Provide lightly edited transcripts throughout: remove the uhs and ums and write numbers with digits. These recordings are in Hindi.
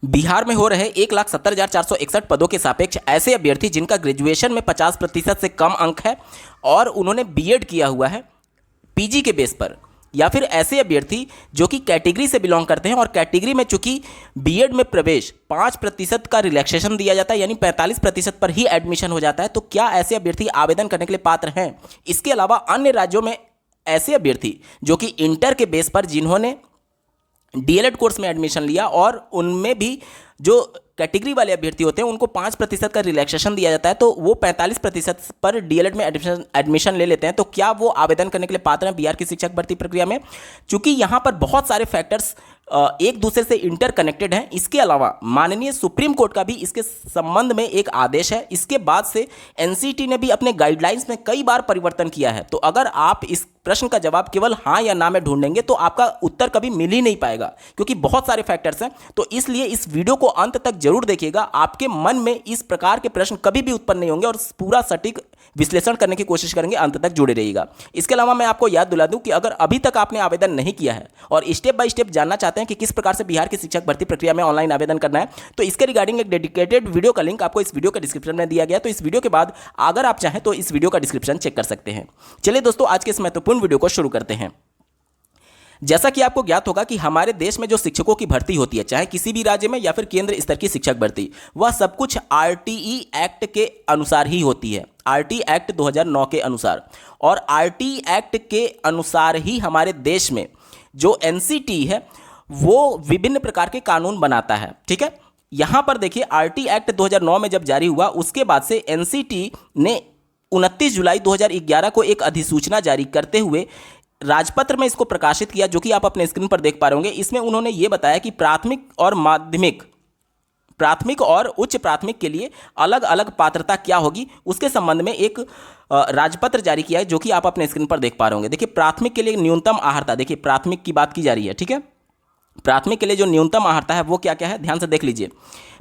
बिहार में हो रहे 1,70,461 पदों के सापेक्ष ऐसे अभ्यर्थी जिनका ग्रेजुएशन में 50% से कम अंक है और उन्होंने बीएड किया हुआ है पीजी के बेस पर, या फिर ऐसे अभ्यर्थी जो कि कैटेगरी से बिलोंग करते हैं और कैटेगरी में चूंकि बीएड में प्रवेश 5% का रिलैक्सेशन दिया जाता है, यानी 45% पर ही एडमिशन हो जाता है, तो क्या ऐसे अभ्यर्थी आवेदन करने के लिए पात्र हैं? इसके अलावा अन्य राज्यों में ऐसे अभ्यर्थी जो कि इंटर के बेस पर जिन्होंने डीएलएड कोर्स में एडमिशन लिया और उनमें भी जो कैटेगरी वाले अभ्यर्थी होते हैं उनको 5% का रिलैक्सेशन दिया जाता है, तो वो 45% पर डीएलएड में एडमिशन ले लेते हैं, तो क्या वो आवेदन करने के लिए पात्र हैं बिहार की शिक्षक भर्ती प्रक्रिया में? चूंकि यहाँ पर बहुत सारे फैक्टर्स एक दूसरे से इंटरकनेक्टेड हैं। इसके अलावा माननीय सुप्रीम कोर्ट का भी इसके संबंध में एक आदेश है। इसके बाद से एनसीटी ने भी अपने गाइडलाइंस में कई बार परिवर्तन किया है। तो अगर आप इस प्रश्न का जवाब केवल हाँ या ना में ढूंढेंगे तो आपका उत्तर कभी मिल ही नहीं पाएगा, क्योंकि बहुत सारे फैक्टर्स हैं। तो इसलिए इस वीडियो को अंत तक जरूर देखिएगा। आपके मन में इस प्रकार के प्रश्न कभी भी उत्पन्न नहीं होंगे और पूरा सटीक विश्लेषण करने की कोशिश करेंगे। अंत तक जुड़े रहिएगा। इसके अलावा मैं आपको याद दिला दूं कि अगर अभी तक आपने आवेदन नहीं किया है और स्टेप बाय स्टेप जानना चाहते हैं कि किस प्रकार से बिहार की शिक्षक भर्ती प्रक्रिया में ऑनलाइन आवेदन करना है, तो इसके रिगार्डिंग एक डेडिकेटेड वीडियो का लिंक आपको इस वीडियो के डिस्क्रिप्शन में दिया गया। तो इस वीडियो के बाद अगर आप चाहें तो इस वीडियो का डिस्क्रिप्शन चेक कर सकते हैं। चलिए दोस्तों, आज के इस महत्वपूर्ण वीडियो को शुरू करते हैं। जैसा कि आपको ज्ञात होगा कि हमारे देश में जो शिक्षकों की भर्ती होती है, चाहे किसी भी राज्य में या फिर केंद्र स्तर की शिक्षक भर्ती, वह सब कुछ आरटीई एक्ट के अनुसार ही होती है, आरटीई एक्ट 2009 के अनुसार। और आरटीई एक्ट के अनुसार ही हमारे देश में जो एनसीटी है वो विभिन्न प्रकार के कानून बनाता है। ठीक है, यहाँ पर देखिए, आरटीई एक्ट 2009 में जब जारी हुआ उसके बाद से एनसीटी ने 29 जुलाई 2011 को एक अधिसूचना जारी करते हुए राजपत्र में इसको प्रकाशित किया, जो कि आप अपने स्क्रीन पर देख पा रहे होंगे। इसमें उन्होंने ये बताया कि प्राथमिक और उच्च प्राथमिक के लिए अलग अलग पात्रता क्या होगी, उसके संबंध में एक राजपत्र जारी किया है, जो कि आप अपने स्क्रीन पर देख पा रहे होंगे। देखिए, प्राथमिक के लिए न्यूनतम आहारता, देखिए प्राथमिक की बात की जा रही है। ठीक है, प्राथमिक के लिए जो न्यूनतम आहारता है वो क्या क्या है, ध्यान से देख लीजिए।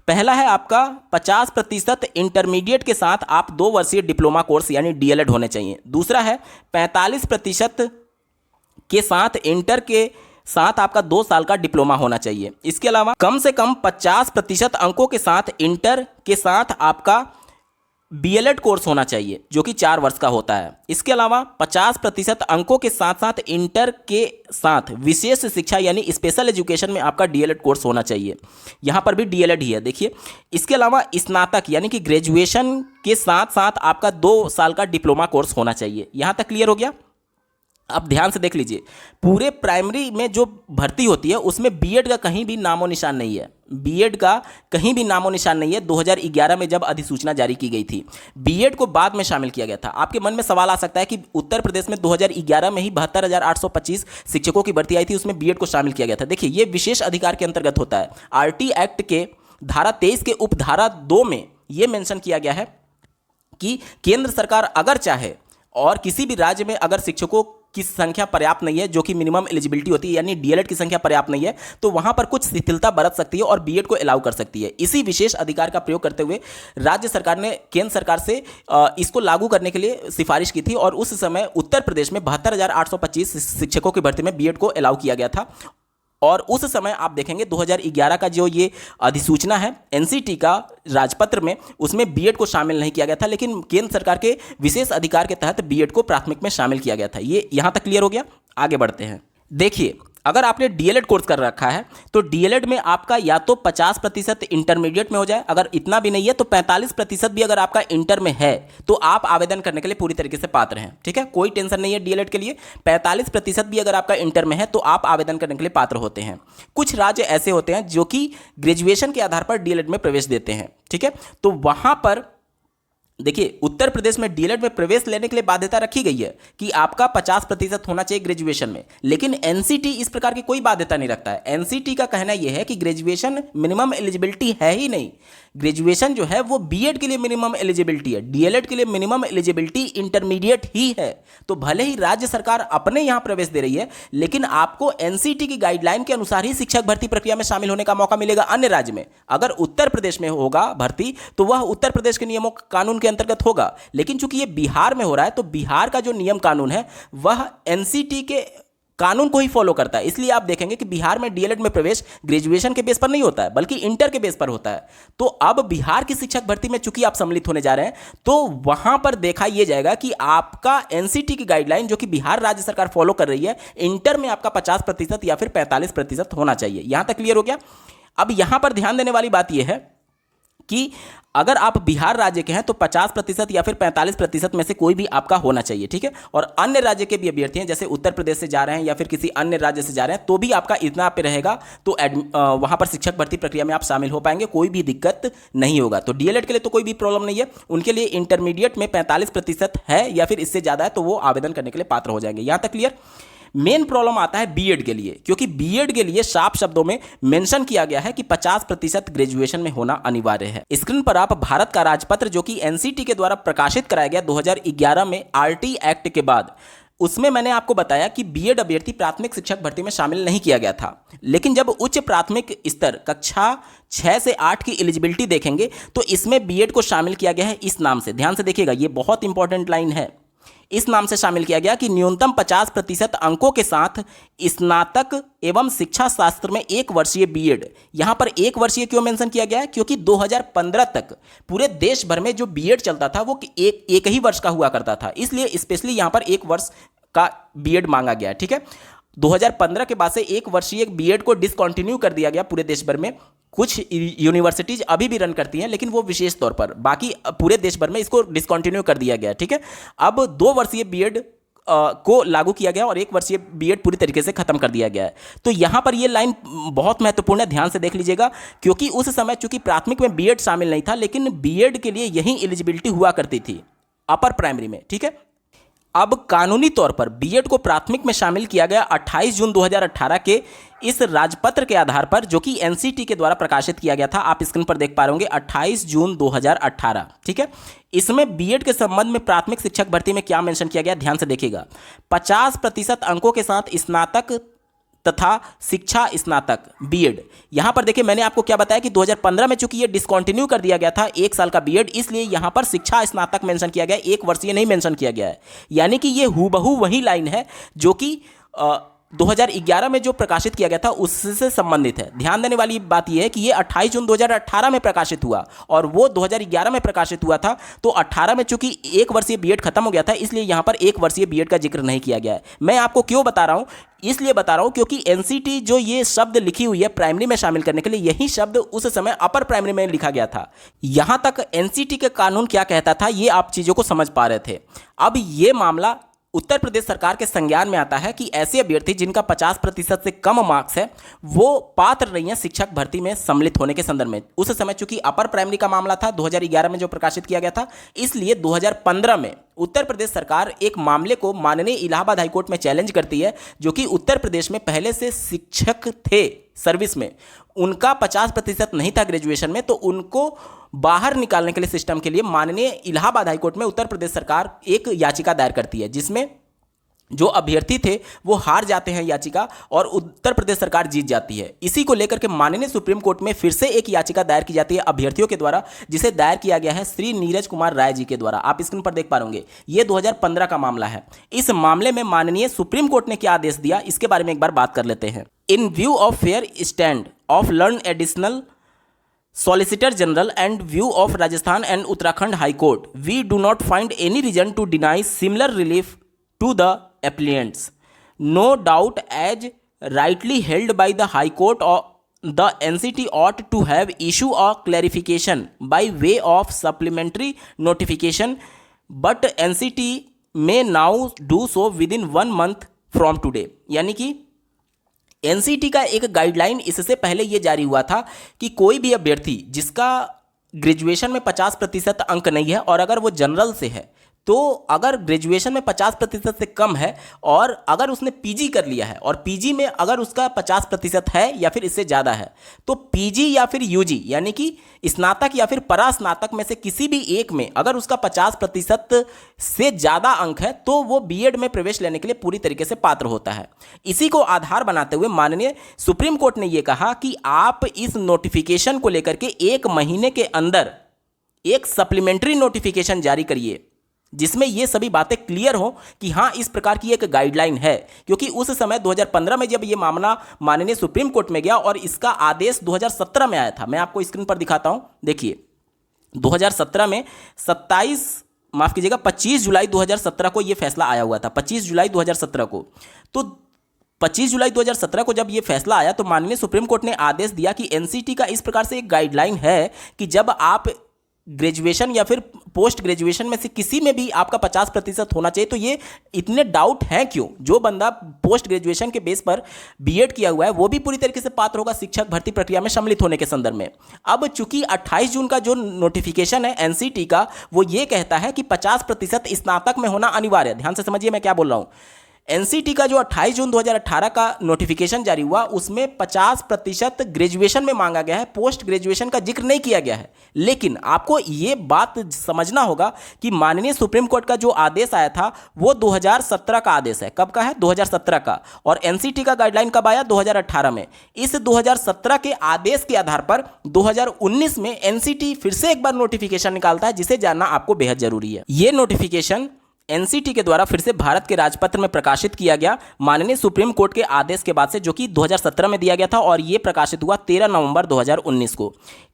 पहला है आपका 50% इंटरमीडिएट के साथ आप 2 वर्षीय डिप्लोमा कोर्स यानी डीएलएड होने चाहिए। दूसरा है 45% के साथ इंटर के साथ आपका 2 साल का डिप्लोमा होना चाहिए। इसके अलावा कम से कम 50% अंकों के साथ इंटर के साथ आपका बीएलएड कोर्स होना चाहिए, जो कि 4 वर्ष का होता है। इसके अलावा 50% अंकों के साथ साथ इंटर के साथ विशेष शिक्षा यानी स्पेशल एजुकेशन में आपका डीएलएड कोर्स होना चाहिए। यहाँ पर भी डीएलएड ही है, देखिए। इसके अलावा स्नातक यानी कि ग्रेजुएशन के साथ साथ आपका 2 साल का डिप्लोमा कोर्स होना चाहिए। यहाँ तक क्लियर हो गया? अब ध्यान से देख लीजिए, पूरे प्राइमरी में जो भर्ती होती है उसमें बीएड का कहीं भी नामो निशान नहीं है। बीएड का कहीं भी नामो निशान नहीं है। 2011 में जब अधिसूचना जारी की गई थी, बीएड को बाद में शामिल किया गया था। आपके मन में सवाल आ सकता है कि उत्तर प्रदेश में 2011 में ही 72,825 शिक्षकों की भर्ती आई थी, उसमें बीएड को शामिल किया गया था। देखिए, ये विशेष अधिकार के अंतर्गत होता है। आरटी एक्ट के धारा 23 के उपधारा 2 में यह मेंशन किया गया है कि केंद्र सरकार अगर चाहे और किसी भी राज्य में अगर शिक्षकों की संख्या पर्याप्त नहीं है, जो कि मिनिमम एलिजिबिलिटी होती है, यानी डीएलएड की संख्या पर्याप्त नहीं है, तो वहां पर कुछ शिथिलता बरत सकती है और बीएड को अलाउ कर सकती है। इसी विशेष अधिकार का प्रयोग करते हुए राज्य सरकार ने केंद्र सरकार से इसको लागू करने के लिए सिफारिश की थी और उस समय उत्तर प्रदेश में 72,825 शिक्षकों की भर्ती में बीएड को अलाउ किया गया था। और उस समय आप देखेंगे 2011 का जो ये अधिसूचना है एनसीटी का राजपत्र में, उसमें बीएड को शामिल नहीं किया गया था, लेकिन केंद्र सरकार के विशेष अधिकार के तहत बीएड को प्राथमिक में शामिल किया गया था। ये यहाँ तक क्लियर हो गया? आगे बढ़ते हैं। देखिए, अगर आपने डीएलएड कोर्स कर रखा है तो डीएलएड में आपका या तो 50% इंटरमीडिएट में हो जाए, अगर इतना भी नहीं है तो 45% भी अगर आपका इंटर में है तो आप आवेदन करने के लिए पूरी तरीके से पात्र हैं। ठीक है, कोई टेंशन नहीं है डीएलएड के लिए। 45% भी अगर आपका इंटर में है तो आप आवेदन करने के लिए पात्र होते हैं। कुछ राज्य ऐसे होते हैं जो कि ग्रेजुएशन के आधार पर डीएलएड में प्रवेश देते हैं। ठीक है, तो वहां पर देखिए, उत्तर प्रदेश में डीएलएड में प्रवेश लेने के लिए बाध्यता रखी गई है कि आपका 50% होना चाहिए ग्रेजुएशन में, लेकिन एनसीटी इस प्रकार की कोई बाध्यता नहीं रखता है। एनसीटी का कहना यह है कि ग्रेजुएशन मिनिमम एलिजिबिलिटी है ही नहीं। ग्रेजुएशन जो है वो बीएड के लिए मिनिमम एलिजिबिलिटी है, डीएलएड के लिए मिनिमम एलिजिबिलिटी इंटरमीडिएट ही है। तो भले ही राज्य सरकार अपने यहां प्रवेश दे रही है, लेकिन आपको एनसीटी की गाइडलाइन के अनुसार ही शिक्षक भर्ती प्रक्रिया में शामिल होने का मौका मिलेगा। अन्य राज्य में अगर उत्तर प्रदेश में होगा भर्ती तो वह उत्तर प्रदेश के नियमों कानून के अंतर्गत होगा, लेकिन चूंकि ये बिहार में हो रहा है तो बिहार का जो नियम कानून है वह एनसीटी के कानून को ही फॉलो करता है। इसलिए आप देखेंगे कि बिहार में डीएलएड में प्रवेश ग्रेजुएशन के बेस पर नहीं होता है बल्कि इंटर के बेस पर होता है। तो अब बिहार की शिक्षक भर्ती में चूंकि आप सम्मिलित होने जा रहे हैं तो वहां पर देखा यह जाएगा कि आपका एनसीटी की गाइडलाइन जो कि बिहार राज्य सरकार फॉलो कर रही है, इंटर में आपका 50% या फिर 45% होना चाहिए। यहां तक क्लियर हो गया। अब यहां पर ध्यान देने वाली बात यह है कि अगर आप बिहार राज्य के हैं तो 50% या फिर 45% में से कोई भी आपका होना चाहिए, ठीक है। और अन्य राज्य के भी अभ्यर्थी हैं, जैसे उत्तर प्रदेश से जा रहे हैं या फिर किसी अन्य राज्य से जा रहे हैं, तो भी आपका इतना पे रहेगा तो वहां पर शिक्षक भर्ती प्रक्रिया में आप शामिल हो पाएंगे, कोई भी दिक्कत नहीं होगा। तो डीएलएड के लिए तो कोई भी प्रॉब्लम नहीं है, उनके लिए इंटरमीडिएट में 45% है या फिर इससे ज़्यादा है तो वो आवेदन करने के लिए पात्र हो जाएंगे। यहाँ तक क्लियर। मेन प्रॉब्लम आता है बीएड के लिए, क्योंकि बीएड के लिए साफ शब्दों में मेंशन किया गया है कि 50% ग्रेजुएशन में होना अनिवार्य है। स्क्रीन पर आप भारत का राजपत्र जो कि एनसीटी के द्वारा प्रकाशित कराया गया 2011 में आरटी एक्ट के बाद, उसमें मैंने आपको बताया कि बीएड अभ्यर्थी प्राथमिक शिक्षक भर्ती में शामिल नहीं किया गया था। लेकिन जब उच्च प्राथमिक स्तर कक्षा 6 से 8 की एलिजिबिलिटी देखेंगे तो इसमें बीएड को शामिल किया गया है इस नाम से। ध्यान से देखिएगा, ये बहुत इंपॉर्टेंट लाइन है। इस नाम से शामिल किया गया कि न्यूनतम 50% अंकों के साथ स्नातक एवं शिक्षा शास्त्र में 1 वर्षीय बीएड। यहां पर 1 वर्षीय क्यों मेंशन किया गया है? क्योंकि 2015 तक पूरे देश भर में जो बीएड चलता था वो एक ही वर्ष का हुआ करता था, इसलिए स्पेशली यहां पर 1 वर्ष का बीएड मांगा गया है, ठीक है। 2015 के बाद से 1 वर्षीय बीएड को डिसकंटिन्यू कर दिया गया पूरे देश भर में। कुछ यूनिवर्सिटीज अभी भी रन करती हैं लेकिन वो विशेष तौर पर, बाकी पूरे देश भर में इसको डिसकंटिन्यू कर दिया गया, ठीक है। अब 2 वर्षीय बीएड को लागू किया गया और 1 वर्षीय बीएड पूरी तरीके से खत्म कर दिया गया है। तो यहां पर ये लाइन बहुत महत्वपूर्ण है, ध्यान से देख लीजिएगा, क्योंकि उस समय चूंकि प्राथमिक में बीएड शामिल नहीं था लेकिन बीएड के लिए यही एलिजिबिलिटी हुआ करती थी अपर प्राइमरी में, ठीक है। अब कानूनी तौर पर बीएड को प्राथमिक में शामिल किया गया 28 जून 2018 के इस राजपत्र के आधार पर, जो कि एनसीटी के द्वारा प्रकाशित किया गया था। आप स्क्रीन पर देख पा रहे होंगे 28 जून 2018, ठीक है। इसमें बीएड के संबंध में प्राथमिक शिक्षक भर्ती में क्या मेंशन किया गया, ध्यान से देखिएगा। 50% अंकों के साथ स्नातक तथा शिक्षा स्नातक बीएड। यहां पर देखिए मैंने आपको क्या बताया कि 2015 में चूंकि ये डिसकंटिन्यू कर दिया गया था 1 साल का बीएड, इसलिए यहां पर शिक्षा स्नातक मेंशन किया गया, 1 वर्षीय नहीं मेंशन किया गया है। यानी कि ये हूबहू वही लाइन है जो कि 2011 में जो प्रकाशित किया गया था उससे संबंधित है। ध्यान देने वाली बात यह है कि ये 28 जून 2018 में प्रकाशित हुआ और वो 2011 में प्रकाशित हुआ था, तो 18 में चूंकि 1 वर्षीय बीएड खत्म हो गया था इसलिए यहां पर 1 वर्षीय बीएड का जिक्र नहीं किया गया है। मैं आपको क्यों बता रहा हूं, इसलिए बता रहा हूं क्योंकि एनसीटी जो ये शब्द लिखी हुई है प्राइमरी में शामिल करने के लिए, यही शब्द उस समय अपर प्राइमरी में लिखा गया था। यहां तक एनसीटी का कानून क्या कहता था ये आप चीजों को समझ पा रहे थे। अब ये मामला उत्तर प्रदेश सरकार के संज्ञान में आता है कि ऐसे अभ्यर्थी जिनका 50% से कम मार्क्स है वो पात्र नहीं है शिक्षक भर्ती में सम्मिलित होने के संदर्भ में। उस समय चूंकि अपर प्राइमरी का मामला था 2011 में जो प्रकाशित किया गया था, इसलिए 2015 में उत्तर प्रदेश सरकार एक मामले को माननीय इलाहाबाद हाईकोर्ट में चैलेंज करती है, जो कि उत्तर प्रदेश में पहले से शिक्षक थे सर्विस में, उनका 50% नहीं था ग्रेजुएशन में, तो उनको बाहर निकालने के लिए सिस्टम के लिए माननीय इलाहाबाद हाईकोर्ट में उत्तर प्रदेश सरकार एक याचिका दायर करती है, जिसमें जो अभ्यर्थी थे वो हार जाते हैं याचिका और उत्तर प्रदेश सरकार जीत जाती है। इसी को लेकर के माननीय सुप्रीम कोर्ट में फिर से एक याचिका दायर की जाती है अभ्यर्थियों के द्वारा, जिसे दायर किया गया है श्री नीरज कुमार राय जी के द्वारा। आप स्क्रीन पर देख पा रहे होंगे, ये 2015 का मामला है। इस मामले में माननीय सुप्रीम कोर्ट ने क्या आदेश दिया इसके बारे में एक बार बात कर लेते हैं। इन view of fair stand of learn additional Solicitor General and view of Rajasthan and Uttarakhand High Court, we do not find any reason to deny similar relief to the applicants. No doubt, as rightly held by the High Court, the NCT ought to have issued a clarification by way of supplementary notification, but NCT may now do so within 1 month from today. यानी कि एनसीटी का एक गाइडलाइन इससे पहले यह जारी हुआ था कि कोई भी अभ्यर्थी जिसका ग्रेजुएशन में 50% अंक नहीं है और अगर वो जनरल से है, तो अगर ग्रेजुएशन में 50% से कम है और अगर उसने पीजी कर लिया है और पीजी में अगर उसका 50% है या फिर इससे ज़्यादा है, तो पीजी या फिर यूजी यानी कि स्नातक या फिर परास्नातक में से किसी भी एक में अगर उसका 50% से ज़्यादा अंक है तो वो बीएड में प्रवेश लेने के लिए पूरी तरीके से पात्र होता है। इसी को आधार बनाते हुए माननीय सुप्रीम कोर्ट ने यह कहा कि आप इस नोटिफिकेशन को लेकर के 1 महीने के अंदर एक सप्लीमेंट्री नोटिफिकेशन जारी करिए जिसमें ये सभी बातें क्लियर हो कि हाँ इस प्रकार की एक गाइडलाइन है। क्योंकि उस समय 2015 में जब ये मामला माननीय सुप्रीम कोर्ट में गया और इसका आदेश 2017 में आया था, मैं आपको स्क्रीन पर दिखाता हूं, देखिए 2017 में 25 जुलाई 2017 को ये फैसला आया हुआ था, 25 जुलाई 2017 को। तो 25 जुलाई 2017 को जब ये फैसला आया तो माननीय सुप्रीम कोर्ट ने आदेश दिया कि एनसीटी का इस प्रकार से एक गाइडलाइन है कि जब आप ग्रेजुएशन या फिर पोस्ट ग्रेजुएशन में से किसी में भी आपका 50% होना चाहिए। तो ये इतने डाउट हैं क्यों? जो बंदा पोस्ट ग्रेजुएशन के बेस पर बीएड किया हुआ है वो भी पूरी तरीके से पात्र होगा शिक्षक भर्ती प्रक्रिया में सम्मिलित होने के संदर्भ में। अब चूंकि 28 जून का जो नोटिफिकेशन है एनसीटी का वो ये कहता है कि 50% स्नातक में होना अनिवार्य। ध्यान से समझिए मैं क्या बोल रहा हूँ। एनसीटी का जो 28 जून 2018 का नोटिफिकेशन जारी हुआ उसमें 50% ग्रेजुएशन में मांगा गया है, पोस्ट ग्रेजुएशन का जिक्र नहीं किया गया है। लेकिन आपको ये बात समझना होगा कि माननीय सुप्रीम कोर्ट का जो आदेश आया था वो 2017 का आदेश है। कब का है? 2017 का। और एनसीटी का गाइडलाइन कब आया? 2018 में। इस 2017 के आदेश के आधार पर 2019 में एनसीटी फिर से एक बार नोटिफिकेशन निकालता है, जिसे जानना आपको बेहद जरूरी है। ये नोटिफिकेशन एनसीटी के द्वारा फिर से भारत के राजपत्र में प्रकाशित किया गया माननीय सुप्रीम कोर्ट के आदेश के बाद से, जो कि 2017 में दिया गया था और ये प्रकाशित हुआ 13 नवंबर 2019 को।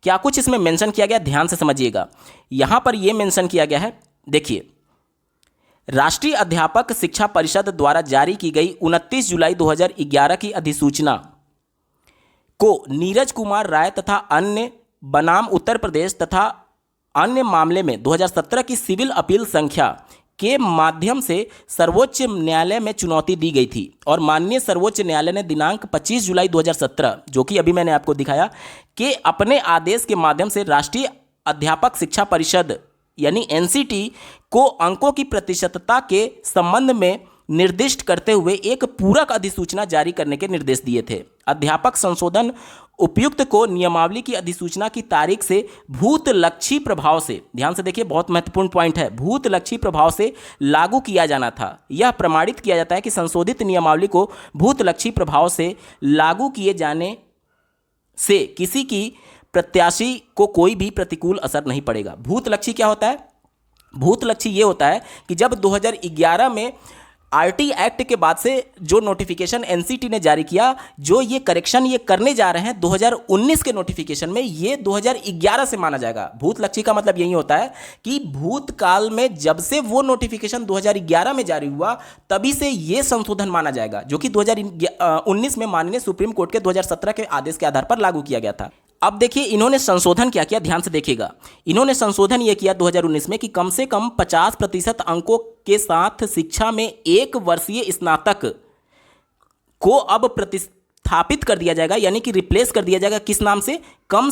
क्या कुछ इसमें मेंशन किया गया, ध्यान से समझिएगा। यहां पर यह मेंशन किया गया है, देखिए, राष्ट्रीय अध्यापक शिक्षा परिषद द्वारा जारी की गई 29 जुलाई 2011 की अधिसूचना को नीरज कुमार राय तथा अन्य बनाम उत्तर प्रदेश तथा अन्य मामले में 2017 की सिविल अपील संख्या के माध्यम से सर्वोच्च न्यायालय में चुनौती दी गई थी। और माननीय सर्वोच्च न्यायालय ने दिनांक 25 जुलाई 2017, जो कि अभी मैंने आपको दिखाया, के अपने आदेश के माध्यम से राष्ट्रीय अध्यापक शिक्षा परिषद यानी एनसीटी को अंकों की प्रतिशतता के संबंध में निर्दिष्ट करते हुए एक पूरक अधिसूचना जारी करने के निर्देश दिए थे। अध्यापक संशोधन उपयुक्त को नियमावली की अधिसूचना की तारीख से भूतलक्षी प्रभाव से, ध्यान से देखिए बहुत महत्वपूर्ण पॉइंट है, भूतलक्षी प्रभाव से लागू किया जाना था। यह प्रमाणित किया जाता है कि संशोधित नियमावली को भूतलक्षी प्रभाव से लागू किए जाने से किसी की प्रत्याशी को कोई भी प्रतिकूल असर नहीं पड़ेगा। भूतलक्षी क्या होता है? भूतलक्षी ये होता है कि जब 2011 में आरटी एक्ट के बाद से जो नोटिफिकेशन एनसीटी ने जारी किया, जो ये करेक्शन ये करने जा रहे हैं 2019 के नोटिफिकेशन में, ये 2011 से माना जाएगा। भूतलक्षी का मतलब यही होता है कि भूतकाल में जब से वो नोटिफिकेशन 2011 में जारी हुआ तभी से ये संशोधन माना जाएगा, जो कि 2019 में माननीय सुप्रीम कोर्ट के 2017 के आदेश के आधार पर लागू किया गया था। अब देखिए इन्होंने संशोधन क्या किया, ध्यान से देखिएगा। इन्होंने संशोधन यह किया 2019 में कि कम से कम 50% अंकों के साथ शिक्षा में 1 वर्षीय स्नातक को अब प्रतिस्थापित कर दिया जाएगा, यानी कि रिप्लेस कर दिया जाएगा। किस नाम से? कम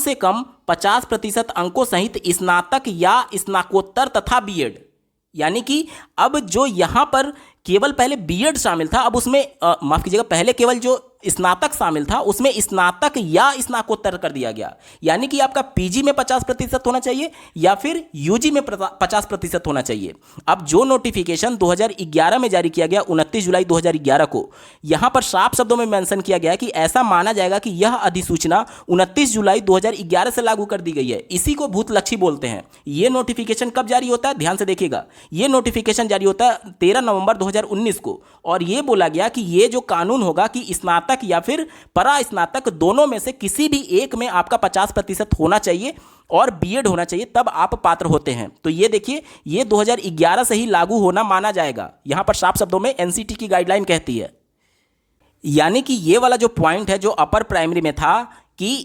50% अंकों सहित स्नातक या स्नाकोत्तर तथा बीएड। यानी कि अब जो यहां पर केवल पहले बीएड शामिल था, अब उसमें माफ कीजिएगा, पहले केवल जो स्नातक शामिल था उसमें स्नातक या स्नाकोत्तर कर दिया गया। यानी कि आपका पीजी में 50% होना चाहिए या फिर यूजी में 50% होना चाहिए। अब जो नोटिफिकेशन 2011 में जारी किया गया 29 जुलाई 2011 को, यहां पर साफ शब्दों में मेंशन किया गया कि ऐसा माना जाएगा कि यह अधिसूचना 29 जुलाई 2011 से लागू कर दी गई है। इसी को भूतलक्षी बोलते हैं। यह नोटिफिकेशन कब जारी होता है? ध्यान से देखिएगा, यह नोटिफिकेशन जारी होता है 13 नवंबर 2019 को। और यह बोला गया कि यह जो कानून होगा कि स्नातक या फिर परा स्नातक दोनों में से किसी भी एक में आपका 50% होना चाहिए और बीएड होना चाहिए, तब आप पात्र होते हैं। तो ये देखिए, ये 2011 से ही लागू होना माना जाएगा। यहां पर साफ शब्दों में एनसीटी की गाइडलाइन कहती है। यानी कि ये वाला जो पॉइंट है जो अपर प्राइमरी में था कि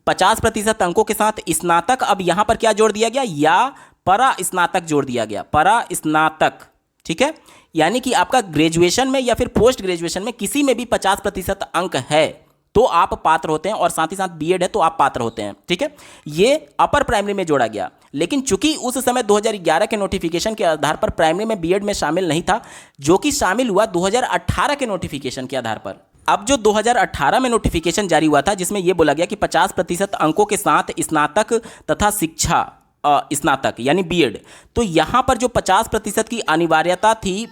50% अंकों के साथ स्नातक, अब यहां पर क्या जोड़ दिया गया? या परा स्नातक जोड़ दिया गया, परा स्नातक। ठीक है, यानी कि आपका ग्रेजुएशन में या फिर पोस्ट ग्रेजुएशन में किसी में भी 50% अंक है तो आप पात्र होते हैं, और साथ ही साथ बीएड है तो आप पात्र होते हैं। ठीक है, ये अपर प्राइमरी में जोड़ा गया। लेकिन चूंकि उस समय 2011 के नोटिफिकेशन के आधार पर प्राइमरी में बीएड में शामिल नहीं था, जो कि शामिल हुआ 2018 के नोटिफिकेशन के आधार पर। अब जो 2018 में नोटिफिकेशन जारी हुआ था जिसमें यह बोला गया कि 50% अंकों के साथ स्नातक तथा शिक्षा स्नातक यानी बीएड, तो यहां पर जो 50% की अनिवार्यता थी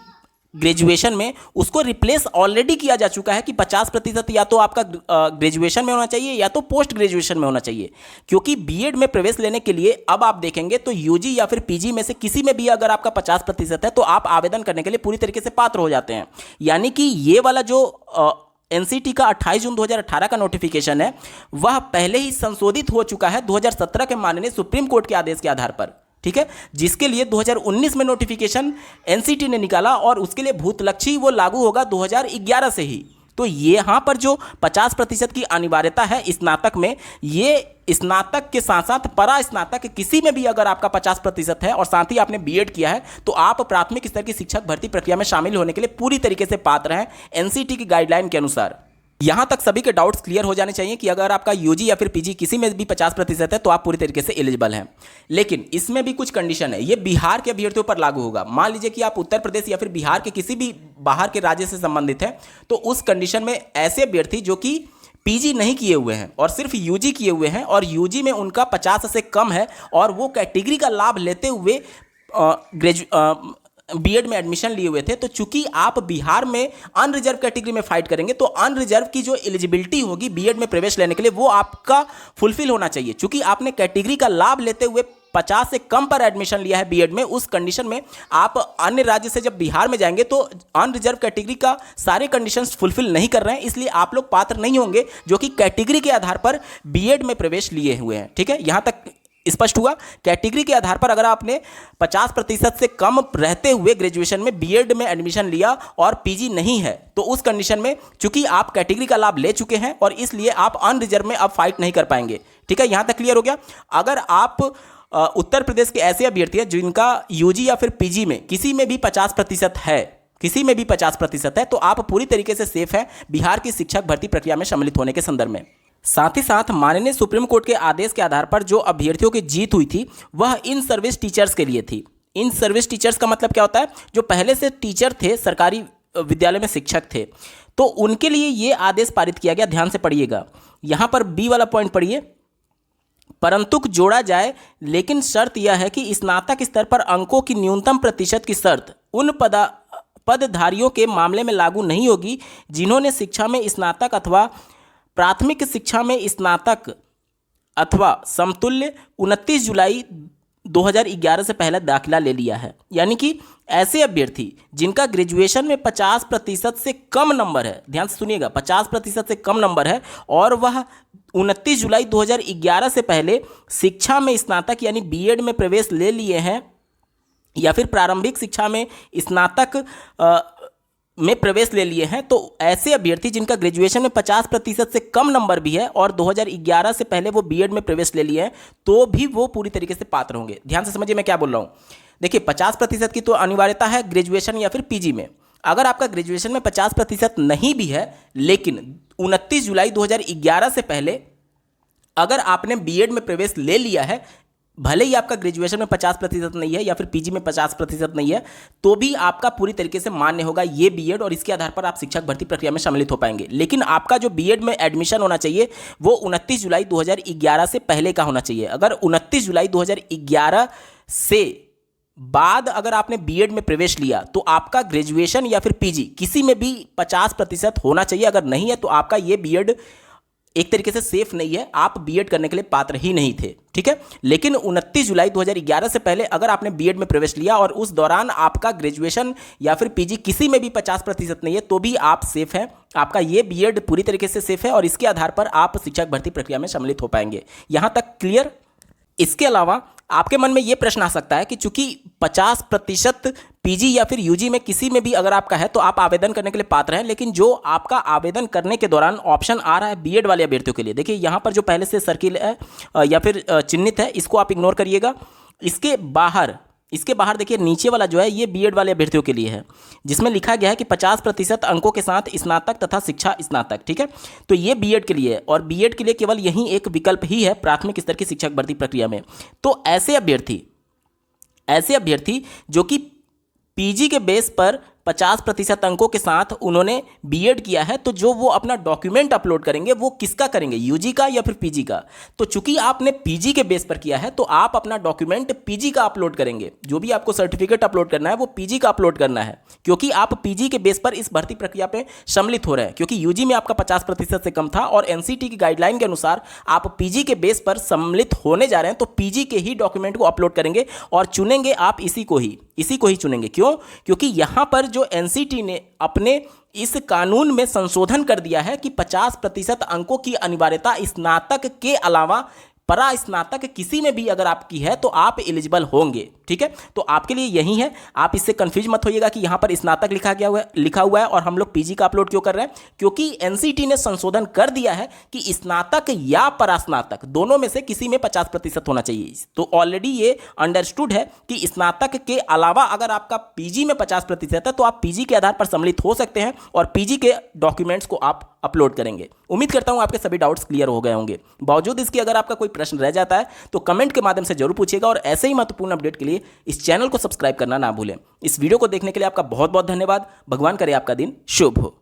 ग्रेजुएशन में, उसको रिप्लेस ऑलरेडी किया जा चुका है कि 50% या तो आपका ग्रेजुएशन में होना चाहिए या तो पोस्ट ग्रेजुएशन में होना चाहिए। क्योंकि बीएड में प्रवेश लेने के लिए अब आप देखेंगे तो यूजी या फिर पीजी में से किसी में भी अगर आपका 50% है तो आप आवेदन करने के लिए पूरी तरीके से पात्र हो जाते हैं। यानी कि ये वाला जो एनसीटी का 28 जून 2018 का नोटिफिकेशन है वह पहले ही संशोधित हो चुका है 2017 के माननीय सुप्रीम कोर्ट के आदेश के आधार पर, ठीक है, जिसके लिए 2019 में नोटिफिकेशन एनसीटी ने निकाला और उसके लिए भूतलक्षी वो लागू होगा 2011 से ही। तो यहाँ पर जो 50% की अनिवार्यता है स्नातक में, ये स्नातक के साथ साथ परा स्नातक किसी में भी अगर आपका 50% है और साथ ही आपने बीएड किया है तो आप प्राथमिक स्तर की शिक्षक भर्ती प्रक्रिया में शामिल होने के लिए पूरी तरीके से पात्र हैं एनसीटी की गाइडलाइन के अनुसार। यहां तक सभी के डाउट्स क्लियर हो जाने चाहिए कि अगर आपका यूजी या फिर पीजी किसी में भी 50% है तो आप पूरी तरीके से एलिजिबल हैं। लेकिन इसमें भी कुछ कंडीशन है, ये बिहार के अभ्यर्थियों पर लागू होगा। मान लीजिए कि आप उत्तर प्रदेश या फिर बिहार के किसी भी बाहर के राज्य से संबंधित हैं तो उस कंडीशन में ऐसे अभ्यर्थी जो कि पीजी नहीं किए हुए हैं और सिर्फ यूजी किए हुए हैं और यूजी में उनका 50 से कम है और वो कैटेगरी का लाभ लेते हुए बीएड में एडमिशन लिए हुए थे, तो चूंकि आप बिहार में अनरिजर्व कैटेगरी में फाइट करेंगे तो अनरिजर्व की जो एलिजिबिलिटी होगी बीएड में प्रवेश लेने के लिए वो आपका फुलफिल होना चाहिए। चूंकि आपने कैटेगरी का लाभ लेते हुए 50 से कम पर एडमिशन लिया है बीएड में, उस कंडीशन में आप अन्य राज्य से जब बिहार में जाएंगे तो अनरिजर्व कैटेगरी का सारे कंडीशंस फुलफिल नहीं कर रहे हैं, इसलिए आप लोग पात्र नहीं होंगे जो कि कैटेगरी के आधार पर बीएड में प्रवेश लिए हुए हैं। ठीक है, यहां तक स्पष्ट हुआ। कैटेगरी के आधार पर अगर आपने 50% से कम रहते हुए ग्रेजुएशन में बीएड में एडमिशन लिया और पीजी नहीं है तो उस कंडीशन में चूंकि आप कैटेगरी का लाभ ले चुके हैं और इसलिए आप अनरिजर्व में अब फाइट नहीं कर पाएंगे। ठीक है, यहां तक क्लियर हो गया। अगर आप उत्तर प्रदेश के ऐसे अभ्यर्थी हैं जिनका यूजी या फिर पीजी में किसी में भी 50% है, किसी में भी 50% है, तो आप पूरी तरीके से सेफ हैं बिहार की शिक्षक भर्ती प्रक्रिया में सम्मिलित होने के संदर्भ में। साथ ही साथ माननीय सुप्रीम कोर्ट के आदेश के आधार पर जो अभ्यर्थियों की जीत हुई थी वह इन सर्विस टीचर्स के लिए थी। इन सर्विस टीचर्स का मतलब क्या होता है? जो पहले से टीचर थे, सरकारी विद्यालय में शिक्षक थे, तो उनके लिए ये आदेश पारित किया गया। ध्यान से पढ़िएगा, यहाँ पर बी वाला पॉइंट पढ़िए। परंतु जोड़ा जाए, लेकिन शर्त यह है कि स्नातक स्तर पर अंकों की न्यूनतम प्रतिशत की शर्त उन पदधारियों के मामले में लागू नहीं होगी जिन्होंने शिक्षा में स्नातक अथवा प्राथमिक शिक्षा में स्नातक अथवा समतुल्य 29 जुलाई 2011 से पहले दाखिला ले लिया है। यानी कि ऐसे अभ्यर्थी जिनका ग्रेजुएशन में 50% से कम नंबर है, ध्यान से सुनिएगा, 50% से कम नंबर है और वह 29 जुलाई 2011 से पहले शिक्षा में स्नातक यानी बीएड में प्रवेश ले लिए हैं या फिर प्रारंभिक शिक्षा में स्नातक में प्रवेश ले लिए हैं, तो ऐसे अभ्यर्थी जिनका ग्रेजुएशन में 50% से कम नंबर भी है और 2011 से पहले वो बीएड में प्रवेश ले लिए हैं तो भी वो पूरी तरीके से पात्र होंगे। ध्यान से समझिए मैं क्या बोल रहा हूँ। देखिए, 50% की तो अनिवार्यता है ग्रेजुएशन या फिर पीजी में। अगर आपका ग्रेजुएशन में 50% नहीं भी है लेकिन 29 जुलाई 2011 से पहले अगर आपने बीएड में प्रवेश ले लिया है, भले ही आपका ग्रेजुएशन में 50% नहीं है या फिर पीजी में 50% नहीं है, तो भी आपका पूरी तरीके से मान्य होगा ये बीएड और इसके आधार पर आप शिक्षक भर्ती प्रक्रिया में सम्मिलित हो पाएंगे। लेकिन आपका जो बीएड में एडमिशन होना चाहिए वो 29 जुलाई 2011 से पहले का होना चाहिए। अगर 29 जुलाई 2011 से बाद अगर आपने बीएड में प्रवेश लिया तो आपका ग्रेजुएशन या फिर पीजी किसी में भी 50% होना चाहिए। अगर नहीं है तो आपका ये बीएड एक तरीके से सेफ नहीं है, आप बीएड करने के लिए पात्र ही नहीं थे। ठीक है, लेकिन 29 जुलाई 2011 से पहले अगर आपने बीएड में प्रवेश लिया और उस दौरान आपका ग्रेजुएशन या फिर पीजी किसी में भी 50% नहीं है तो भी आप सेफ हैं। आपका ये बीएड पूरी तरीके से सेफ है और इसके आधार पर आप शिक्षक भर्ती प्रक्रिया में सम्मिलित हो पाएंगे। यहां तक क्लियर? इसके अलावा आपके मन में यह प्रश्न आ सकता है कि चूंकि 50% पीजी या फिर यूजी में किसी में भी अगर आपका है तो आप आवेदन करने के लिए पात्र हैं, लेकिन जो आपका आवेदन करने के दौरान ऑप्शन आ रहा है बीएड वाले अभ्यर्थियों के लिए, देखिए यहाँ पर जो पहले से सर्किल है या फिर चिन्हित है इसको आप इग्नोर करिएगा। इसके बाहर देखिए नीचे वाला जो है ये बीएड वाले अभ्यर्थियों के लिए है जिसमें लिखा गया है कि 50% अंकों के साथ स्नातक तथा शिक्षा स्नातक। ठीक है, तो ये बीएड के लिए है और बीएड के लिए केवल यही एक विकल्प ही है प्राथमिक स्तर की शिक्षक भर्ती प्रक्रिया में। तो ऐसे अभ्यर्थी जो कि पीजी के बेस पर 50% अंकों के साथ उन्होंने बीएड किया है, तो जो वो अपना डॉक्यूमेंट अपलोड करेंगे वो किसका करेंगे, यूजी का या फिर पीजी का। तो चूंकि आपने पीजी के बेस पर किया है तो आप अपना डॉक्यूमेंट पीजी का अपलोड करेंगे। जो भी आपको सर्टिफिकेट अपलोड करना है वो पीजी का अपलोड करना है, क्योंकि आप पीजी के बेस पर इस भर्ती प्रक्रिया पे सम्मिलित हो रहे हैं। क्योंकि यूजी में आपका 50% से कम था और एनसीटी की गाइडलाइन के अनुसार आप पीजी के बेस पर सम्मिलित होने जा रहे हैं, तो पीजी के ही डॉक्यूमेंट को अपलोड करेंगे और चुनेंगे आप इसी को ही चुनेंगे। क्यों? क्योंकि यहां पर जो एनसीटी ने अपने इस कानून में संशोधन कर दिया है कि 50% अंकों की अनिवार्यता स्नातक के अलावा परा स्नातक किसी में भी अगर आपकी है तो आप एलिजिबल होंगे। ठीक है, तो आपके लिए यही है, आप इससे कंफ्यूज मत होइएगा कि यहां पर स्नातक लिखा हुआ है और हम लोग पीजी का अपलोड क्यों कर रहे हैं। क्योंकि एनसीटी ने संशोधन कर दिया है कि स्नातक या परास्नातक दोनों में से किसी में 50% होना चाहिए। तो ऑलरेडी ये अंडरस्टूड है कि स्नातक के अलावा अगर आपका पीजी में 50% है तो आप पीजी के आधार पर सम्मिलित हो सकते हैं और पीजी के डॉक्यूमेंट्स को आप अपलोड करेंगे। उम्मीद करता हूं आपके सभी डाउट्स क्लियर हो गए होंगे। बावजूद इसके अगर आपका कोई प्रश्न रह जाता है तो कमेंट के माध्यम से जरूर पूछिएगा और ऐसे ही महत्वपूर्ण अपडेट के लिए इस चैनल को सब्सक्राइब करना ना भूलें। इस वीडियो को देखने के लिए आपका बहुत बहुत धन्यवाद। भगवान करे आपका दिन शुभ हो।